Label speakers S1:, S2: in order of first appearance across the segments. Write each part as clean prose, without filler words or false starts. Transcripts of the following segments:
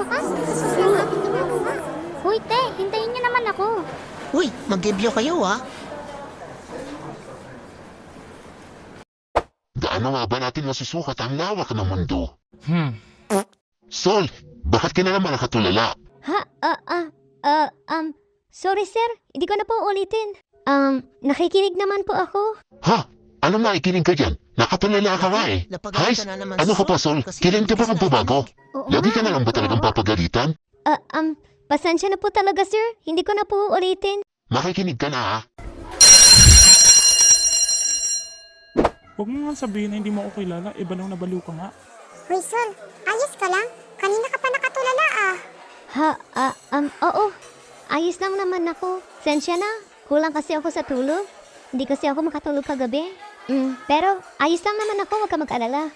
S1: wakas, tapos na ang aking ginagawa. Hoy, te, hintayin niyo naman ako.
S2: Uy, mag-review kayo
S3: Gaano nga ba natin masusukat ang lawak ng mundo? Sol, bakit ka na naman nakatulala?
S1: Ha? Sorry sir, hindi ko na po ulitin. Nakikinig naman po ako.
S3: Ha? Ano nakikinig ka dyan? Nakatulala ka nga eh.
S2: Napagalit
S3: Hays,
S2: ka na naman,
S3: ano ka pa,
S2: Sol?
S3: Sol?
S2: Kasi
S3: Kailan ka ba
S2: hindi
S3: magbabago?
S1: Oo
S3: Lagi
S1: nga,
S3: ka na lang ba talagang papagalitan?
S1: Pasensya na po talaga sir, hindi ko na po ulitin.
S3: Makikinig ka na ha?
S4: Huwag mo nga sabihin na hindi mo ako kilala, balaw na baliw ka nga.
S5: Hoy, Sol, ayos ka lang? Kanina ka pa nakatulala
S1: Oo. Ayos lang naman ako. Sensya na, kulang kasi ako sa tulog. Hindi kasi ako makatulog kagabi. Pero ayos lang naman ako, huwag ka mag-alala.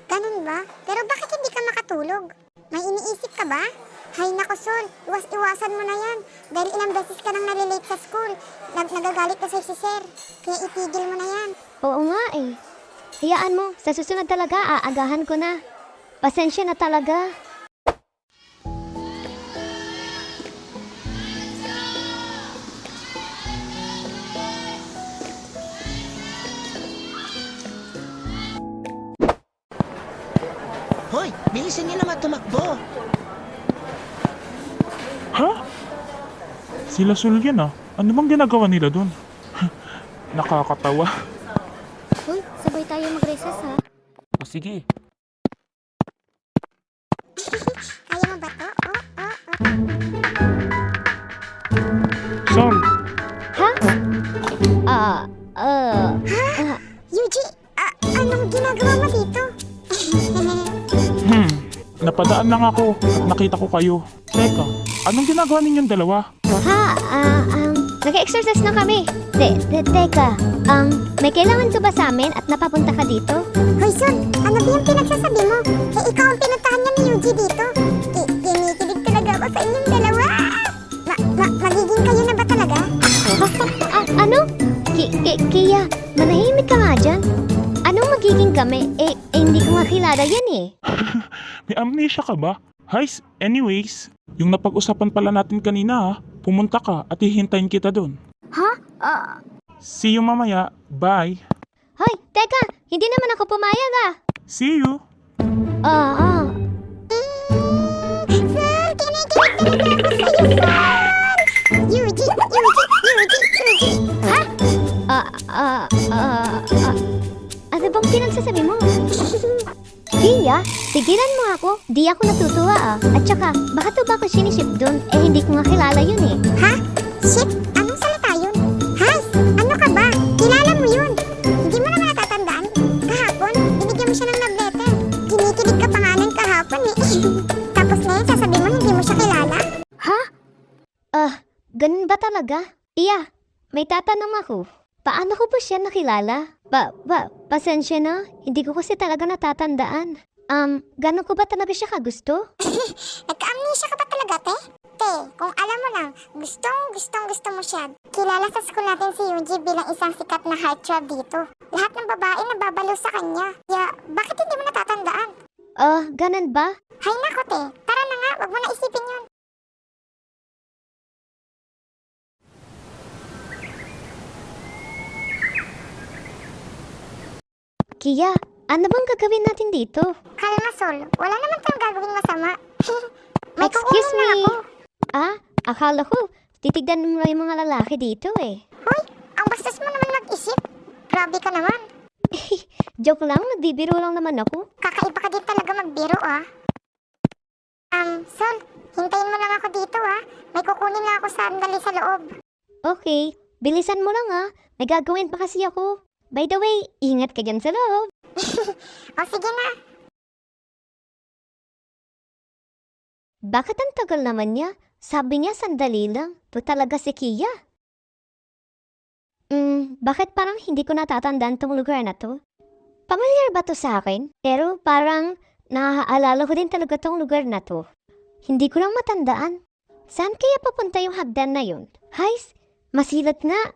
S5: Ganun ba? Pero bakit hindi ka makatulog? May iniisip ka ba? Hay nako, Sol, iwasan mo na yan. Dahil ilang beses ka nang nalilate sa school. Nagagalit na sa'yo si Sir. Kaya itigil mo na yan.
S1: Oo nga eh. Hayaan mo, sa susunod talaga aagahan ko na. Pasensya na talaga.
S2: Hoy, bilisan niyo naman tumakbo.
S4: Ha? Sila Sol yan ah. Ano bang ginagawa nila dun? Nakakatawa.
S1: Hoy, sabay tayo mag-recess ha.
S4: O sige.
S5: Kaya mo ba to?
S4: Sol,
S5: Yuji, anong ginagawa mo dito?
S4: napadaan lang ako at nakita ko kayo. Teka, anong ginagawa ninyong dalawa?
S1: Nag-exercise na kami. Teka, may kailangan ka ba sa amin at napapunta ka dito?
S5: Hoy, Sol, ano ba yung pinagsasabi mo? Eh, ikaw ang pinuntahan niya ni Yuji dito. Kinikilig talaga ako sa inyong dalawa. Magiging kayo na ba talaga?
S1: Ano? Kaya, manahimik ka nga dyan. Anong magiging kami? Hindi ko nga kilala yan eh.
S4: May amnesia ka ba? Hays, anyways, yung napag-usapan pala natin kanina ha, pumunta ka at hihintayin kita dun. See you mamaya. Bye.
S1: Hoy, teka, hindi naman ako pumayag ah.
S4: See you.
S5: Sol, kinikilig talaga ako sa'yo, Sol! Yuji!
S1: Ano bang pinagsasabi mo? Kia, tigilan mo ako. Di ako natutuwa ah. At saka, bakit ba ako siniship doon? Hindi ko nga kilala yun eh.
S5: Ha? Shit! Anong salita yun? Hay! Ano ka ba? Kilala mo yun! Hindi mo naman natatandaan? Kahapon, binigyan mo siya ng love letter. Kinikilig ka pa nga ng kahapon eh. Tapos ngayon, sasabi mo hindi mo siya kilala?
S1: Ha? Ganun ba talaga? Iya, may tatanong ako. Paano ko ba siya nakilala? Pasensya na. Hindi ko kasi talaga natatandaan. Gano'n ko ba talaga siya kagusto?
S5: Nagka-amnesia ka ba talaga, te? Te, kung alam mo lang, gusto mo siya. Kilala sa school natin si Yuji bilang isang sikat na heartthrob dito. Lahat ng babae nababalo sa kanya. Kaya, bakit hindi mo natatandaan?
S1: Ganun ba?
S5: Hay nako, te. Tara na nga, wag mo na isipin yun.
S1: Kia, ano bang gagawin natin dito?
S5: Kalma, Sol. Wala naman tayong gagawing masama. May
S1: Excuse
S5: kukunin na
S1: me.
S5: ako.
S1: Akala ko, titignan mo lang yung mga lalaki dito eh.
S5: Hoy, ang bastos mo naman mag-isip. Grabe ka naman.
S1: Joke lang, nagbibiro lang naman ako.
S5: Kakaiba ka din talaga magbiro, ah. Sol, hintayin mo lang ako dito, ah. May kukunin na ako sandali sa loob.
S1: Okay, bilisan mo lang ah. May gagawin pa kasi ako. By the way, ingat ka dyan sa loob.
S5: O sige na.
S1: Bakit ang tagal naman niya? Sabi niya sandali lang. To talaga si Kia. Bakit parang hindi ko natatandaan tong lugar na to? Pamilyar ba to sa akin? Pero parang naaalala ko din talaga tong lugar na to. Hindi ko lang matandaan. Saan kaya papunta yung hagdan na yun? Hays, masilat nga.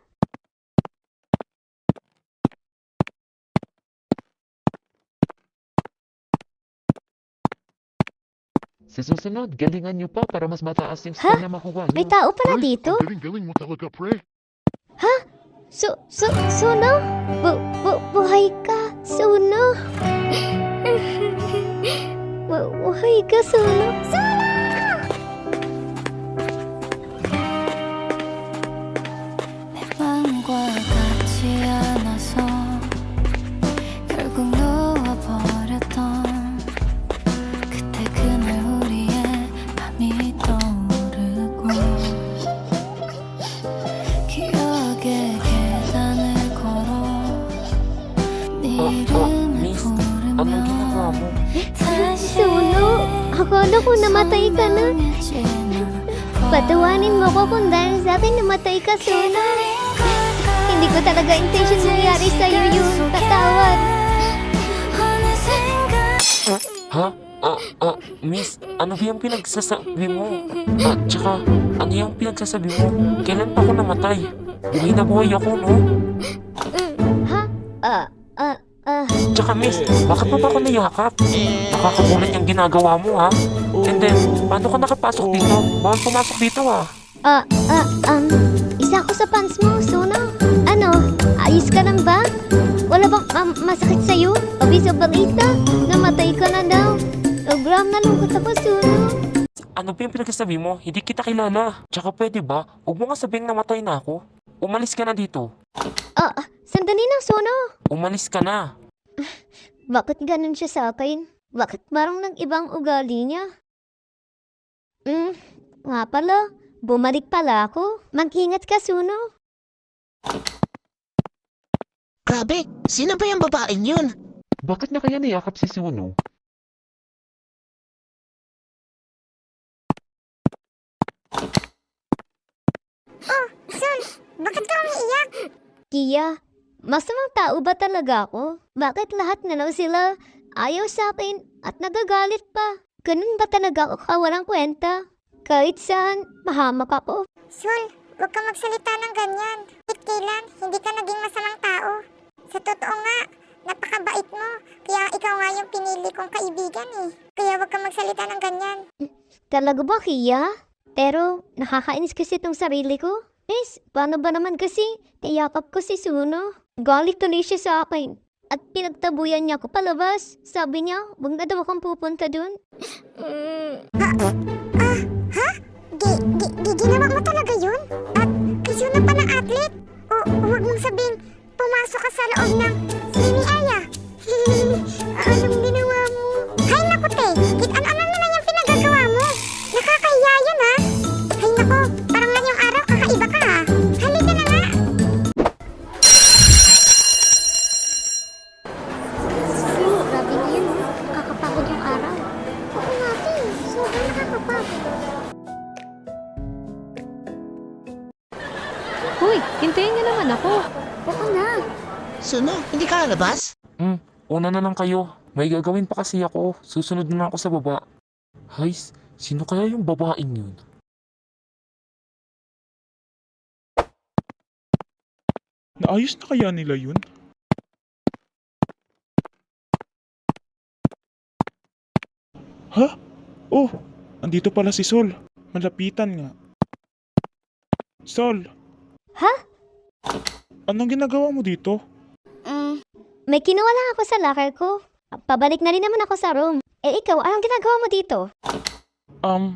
S6: Sa susunod, galingan niyo pa para mas mataas yung score na makuha
S1: May
S6: niyo.
S1: tao pala dito?
S3: Ang galing-galing mo talaga, pre.
S1: Suno? Buhay ka, Suno? Buhay ka, Suno?
S7: 내 맘과 같지 않아서 결국 놓아버렸던 그때 그날 우리의 밤이 떠오르고 기억의 계단을 걸어 네 이름을
S6: 미스, anong ginagawa
S7: 부르며
S6: mo?
S1: Suno? Akala ko namatay ka na. Patawanin mo ko kung dahil sa akin namatay ka, Suno. Hindi ko talaga intention nangyari sa'yo yun. Tatawad.
S6: Ha? Miss, ano ba yung pinagsasabi mo? Tsaka, ano yung pinagsasabi mo? Kailan pa ako namatay? Buhay na buhay ako, no? Tsaka miss, bakit mo pa ako niyakap? Nakakagulat yung ginagawa mo, ha? And then, paano ka nakapasok dito? Bawal pumasok dito, ha?
S1: Isa ako sa pants mo, Suno. Ano, ayos ka lang ba? Wala bang masakit sa'yo? Abis sa balita, namatay ka na daw. Gram na lungkot ako, Suno.
S6: Ano ba yung pinagsasabi mo? Hindi kita kilala. Tsaka pwede ba? Huwag mo nga sabihing namatay na ako. Umalis ka na dito.
S1: Sandali lang, Suno.
S6: Umalis ka na.
S1: Bakit ganun siya sa akin? Bakit parang nag-ibang ugali niya? Nga pala, bumalik pala ako. Mag-ingat ka, Suno.
S2: Grabe, sino ba yung babaeng yun?
S6: Bakit na kaya niyakap si Suno?
S5: Sol, bakit ka umiiyak?
S1: Kia, masamang tao ba talaga ako? Bakit lahat na lang sila ayaw sa akin at nagagalit pa? Ganun ba talaga ako kawalang kwenta? Kahit saan, mahamak ako.
S5: Sol, huwag ka magsalita ng ganyan. Kahit kailan, hindi ka naging masamang tao. Sa totoo nga, napakabait mo. Kaya ikaw nga yung pinili kong kaibigan eh. Kaya huwag ka magsalita ng ganyan.
S1: Talaga ba, Kia? Pero nakakainis kasi itong sarili ko. Miss, paano ba naman kasi niyakap ko si Suno? Galit tuloy siya sa akin. At pinagtabuyan niya ako palabas. Sabi niya, huwag na daw akong pupunta dun.
S5: Ginawa mo talaga yun? At kasi na pa ng athlete? O huwag mong sabing pumasok ka sa loob ng sini aya. Anong ginawa mo? Hay naku te, ano naman yung pinagagawa mo? Nakakahiya yun ha? Hay naku, parang ngayong araw kakaiba ka ha? Halika na nga.
S1: Grabe na yun. Nakakapagod yung araw.
S5: Oo nga te, sobrang nakakapagod.
S8: Hoy, hintayin niyo naman ako.
S1: Oo na.
S2: Suno, hindi ka lalabas?
S6: Una na lang kayo. May gagawin pa kasi ako. Susunod na lang ako sa baba. Hays, sino kaya yung babaeng yun?
S4: Naayos na kaya nila yun? Ha? Oh, andito pala si Sol. Malapitan nga. Sol!
S1: Ha?
S4: Anong ginagawa mo dito?
S1: May kinuha lang ako sa locker ko. Pabalik na rin naman ako sa room. Ikaw, anong ginagawa mo dito?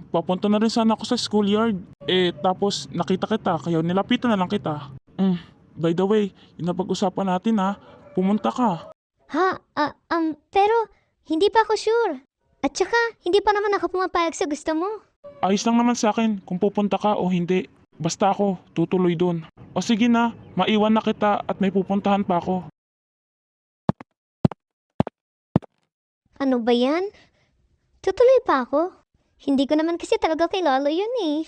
S4: Papunta na rin sana ako sa schoolyard. Tapos nakita kita, kaya nilapitan na lang kita. By the way, yung napag-usapan natin ha, pumunta ka.
S1: Pero hindi pa ako sure. At saka, hindi pa naman ako pumapayag sa gusto mo.
S4: Ayos lang naman sa akin kung pupunta ka o hindi. Basta ako, tutuloy dun. O sige na, maiwan na kita at may pupuntahan pa ako.
S1: Ano ba yan? Tutuloy pa ako? Hindi ko naman kasi talaga kilala yun eh.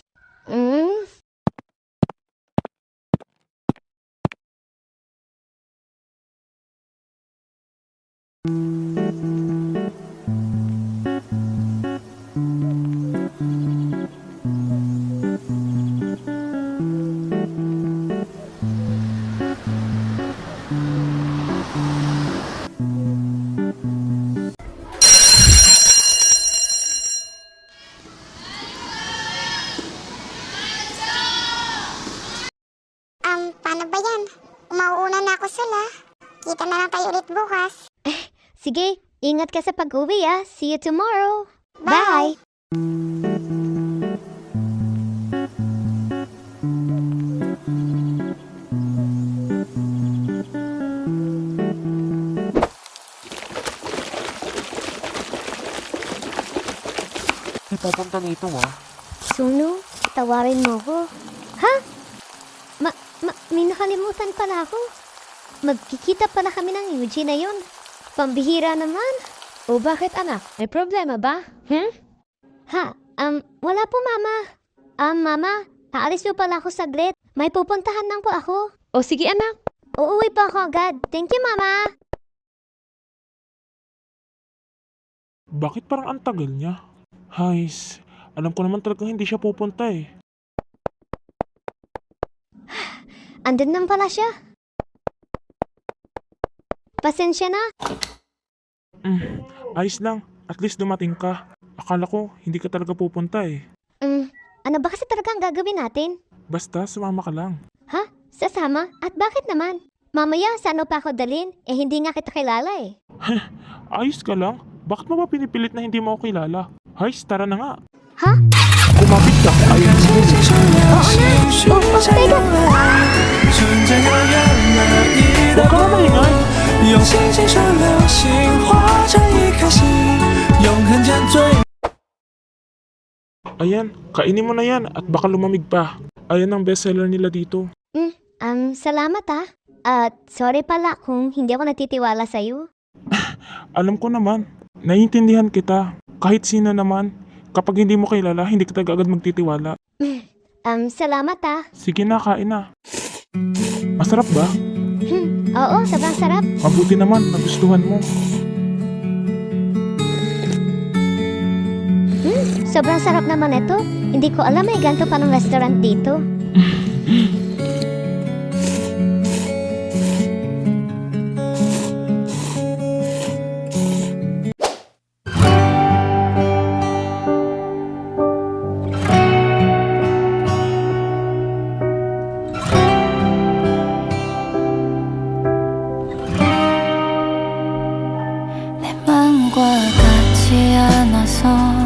S1: Mag-ingat ka sa pag-uwi ah. See you tomorrow. Bye!
S6: Di papunta nito ah.
S1: Sunu, tawarin mo ko. Ha? May nakalimutan pala ako. Magkikita pala kami ng Eugene na yun. Pambihira naman.
S8: O bakit anak? May problema ba?
S1: Ha? Wala po mama. Mama, aalis po pala ako saglit. May pupuntahan lang po ako.
S8: O sige anak.
S1: Uuwi pa ako agad. Thank you, mama.
S4: Bakit parang ang tagal niya? Hays, alam ko naman talagang hindi siya pupunta eh.
S1: Andun lang pala siya. Pasensya na.
S4: Ayos lang, at least dumating ka. Akala ko hindi ka talaga pupunta eh.
S1: Ano ba kasi talaga ang gagawin natin?
S4: Basta sumama ka lang.
S1: Ha? Sasama? At bakit naman? Mamaya, saan pa ako dalhin? Eh, hindi nga kita kilala eh.
S4: Ayos ka lang? Bakit mo ba pinipilit na hindi mo ako kilala? Hays, tara na nga.
S1: Ha?
S4: Kumapit ka. Ayun.
S1: Teka.
S4: Huwag ka na maingay. Ayan, kainin mo na yan at baka lumamig pa. Ayan ang bestseller nila dito.
S1: Salamat ah. At sorry pala kung hindi ako natitiwala sa'yo.
S4: Alam ko naman, naiintindihan kita. Kahit sino naman, kapag hindi mo kilala, hindi kita agad magtitiwala.
S1: Salamat ah.
S4: Sige na, kain na. Masarap ba?
S1: Oo, sobrang sarap.
S4: Mabuti naman, nagustuhan mo.
S1: Sobrang sarap naman ito. Hindi ko alam may ganito pa ng restaurant dito.
S7: 내 맘과 같지 않아서